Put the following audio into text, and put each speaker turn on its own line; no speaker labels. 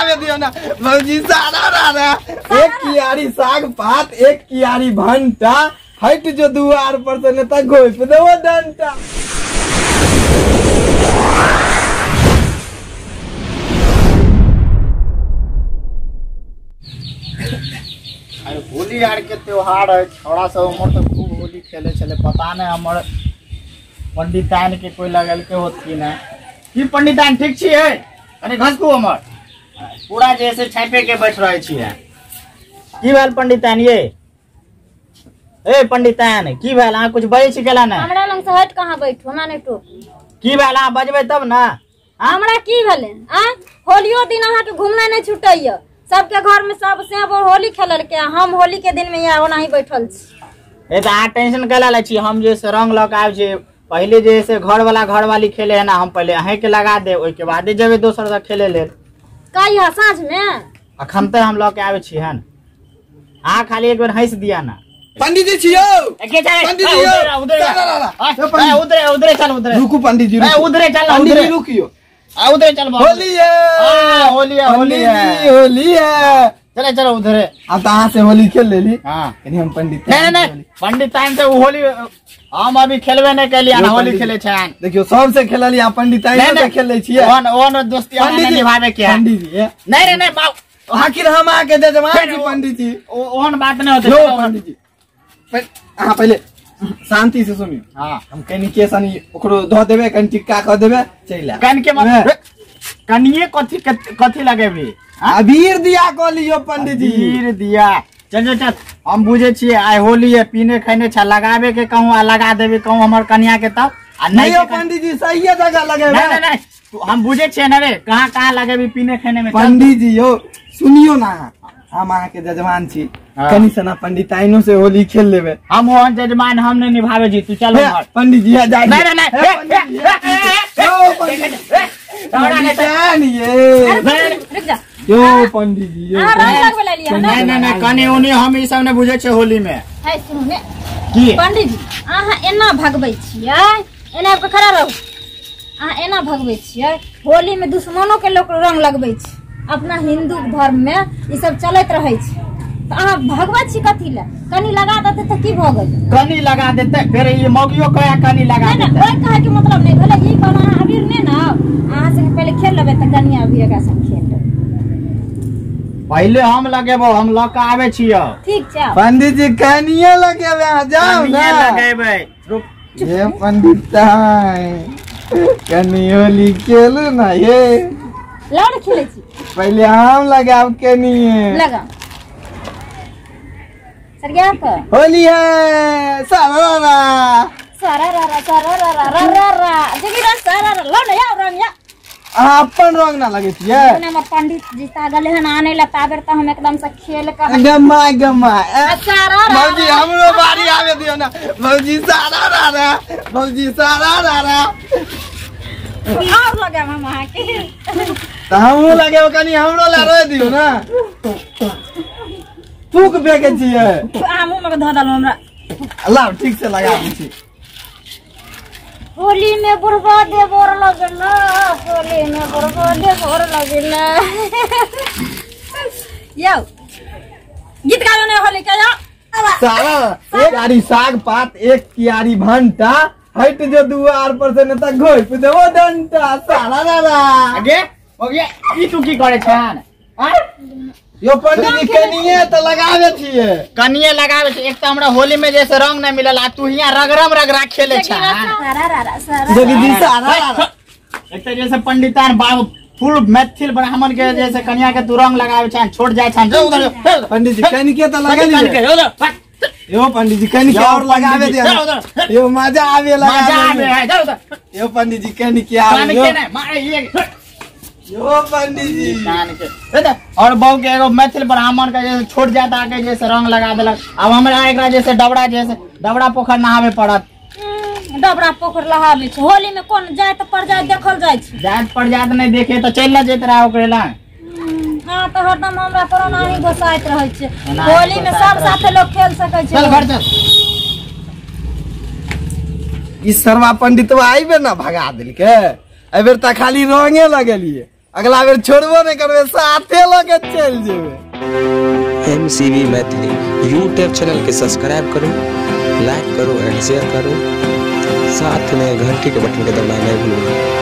आवे दियो ना भौजी सारा रारा एक कियारी साग पात एक कियारी भंटा हट जो दुआर पर से न तक घोप देवो डंटा।
होली आर के त्योहार है, छोड़ा सब उमर तो खूब होली खेले चले, पता नहीं हमर पंडितान के कोई लगल के होत की ना की पंडितान ठीक छी है अरे घसकू हमर पूरा जैसे छापे के बैठ रहे छी है की भेल पंडितान ये ए पंडितान की भेल आ कुछ बजै छी गेला ना
हमरा लंग से हट कहां बैठू हमरा नै टोक
की भेल आ बजबै तब ना
हमरा की भेले आ होलियो दिन अहाँ के घूमना नहीं छुटैया सबके घर में सब से होली खेलल के हम होली के दिन में यहाँ ओनाही बैठल छी
ए त आ टेंशन कला लै छी हम जे से रंग लग आब जे पहले जैसे घर वाला घर वाली खेले है ना हम पहले अहे के लगा दे ओइ के बाद जेबे दोसर से खेले ले
कहिया साँझ में
अखन त हम लग के आवे छी हन आ खाली एक बार हंस दिया ना
पंडित जी छियो
के जाए
पंडित जी
उधर उधर चल उधर
रुकू पंडित जी
उधर चल
पंडित जी रुकियो
उधर चल
होली है
होली है
होली है होली है
चले चलो उधर
अब कहां से होली खेल लेली
हां
हम पंडित
नहीं पंडित टाइम से होली हम अभी खेलबे नहीं केलिए ना होली खेले छन
देखियो सब से खेलली आ पंडित से खेलै छियै
ओन दोस्ती हमने निभावे के
पंडित जी
नहीं रे नहीं बाप
आखिर हम आके दे जमा जी पंडित जी
ओन बात नहीं होते
पंडित जी हां पहले शांति से सुनियो
हां
हम कनी के सनी ओकरो ध देबे कनी टिक्का क देबे चैला
कन के कनिए कथी लगेबी
अबीर दिया क लियो पंडित जी
अबीर दिया चल हम बुझे छिए आइ होली है पीने खाने छ लगावे के कहूं आ लगा देबे कहूं हमर कन्या के तब आ नहीं
पंडित जी सही जगह लगेबे
नहीं हम बुझे छिए ना रे कहां लगेबी पीने खाने में
पंडित जी यो सुनियो ना हम अहाँ के जजमान छी कनी सना पंडिताइनो से होली खेल लेबे
हम हो जजमान हम नहीं निभावे जी तू चल
पंडित जी जा
नहीं
रुक जा
यो पंडित जी
नहीं कनी उनी हम ई सब ने बुझे छे होली में
है सुनु ने
की
पंडित जी अहाँ एना भगबै छियै एना के खड़ा रहू अहाँ एना भगबै छियै होली में दुश्मनों के लोग रंग लगबै छै अपना हिंदू धर्म में ई सब चलत रहे छै तो अहाँ भगबै छी कथी ले कनी लगा देते त की भ गेल
कनी लगा देते फिर ये मौगियो कया कनी लगा देते
नहीं ओइ कहे के मतलब नहीं भले ई कहना अबीर ने ना अहाँ से पहले खेल लेबे त कनिया भी एकरा संग खेल लेबे
पहले हम लगेबो हम लक आवे छियो
ठीक छै
पंडित जी कनिया लगेबे आ जाओ ना
लगेबे रुक
ये पंडित कनी होली खेलू ना ये
लड़ खेले छी
पहले हम लगाव कनिए
लगा सरगिया का
होली है सारा
जगीरा सारा लड़ या रंग या
अपन रंग ना लगे छिए
ने हमर पंडित जी तागले हन आने ला ताबर त हम एकदम से खेल का
गम्मा
सारा
भौजी हमरो बारी आवे दियो ना भौजी सारा रारा भौजी सारा रारा
और लगा मामा के
त हमहु लगे कनी हमरो ला रोय दियो ना फूक बेके छिए
आमू में ध दल हमरा
अल्लाह ठीक से लगा दी छी
होली में बर्बादे बोर लगला होली में बर्बादे बोर लगला यो गीत गाओ ने होली के यो
सारा एक कियारी साग पात एक कियारी भंटा हट जो दुआर पर से न तक घोप देवो डंटा सारा रारा
आगे हो गया ई तू की करे छन
यो पंडित जी कनिए त लगावे छिए
कनिए लगावे छै एक त हमरा होली में जैसे रंग नहीं मिलल आ तू हिया रगरम रगरा खेले छ
सारा
जल्दी सारा रारा
एक त जैसे पंडितान बाबू फुल मैथिल ब्राह्मण के जैसे कन्या के तू रंग लगावे छ छोड़ जाय छ उधर
पंडित जी कनिके त लगा ली यो पंडित जी कनिके और लगावे दे यो मजा आवे लगावे यो पंडित जी कनिके आवे यो पंडित जी
और बहु के एगो मैथिल ब्राह्मण का जैसे छोड़ जाता के जैसे रंग लगा देलक अब हमरा एकरा जैसे डबरा पोखर नहावे पड़त
डबरा पोखर लहावे छै होली में कोन जाय त पर जाय देखल जाय छै
जात पर जात नहीं देखे तो चल ना जेत रहा ओकरे ला
हां त हरदम हमरा कोरोना ही घुसाइत रहै छै होली में सब साथे लोग खेल सकै छै
चल घर चल
ई सरवा पंडितवा आइबे ना भगा देल के एबेर त खाली रंगे लगेलिए अगला बेर छोड़बो नहीं करबे, साथे लगे चल जेबे।
MCV मैथिली यूट्यूब चैनल के सब्सक्राइब करो, लाइक करो एंड शेयर करो, साथ में घंटी के बटन के दबाना नहीं भूलना।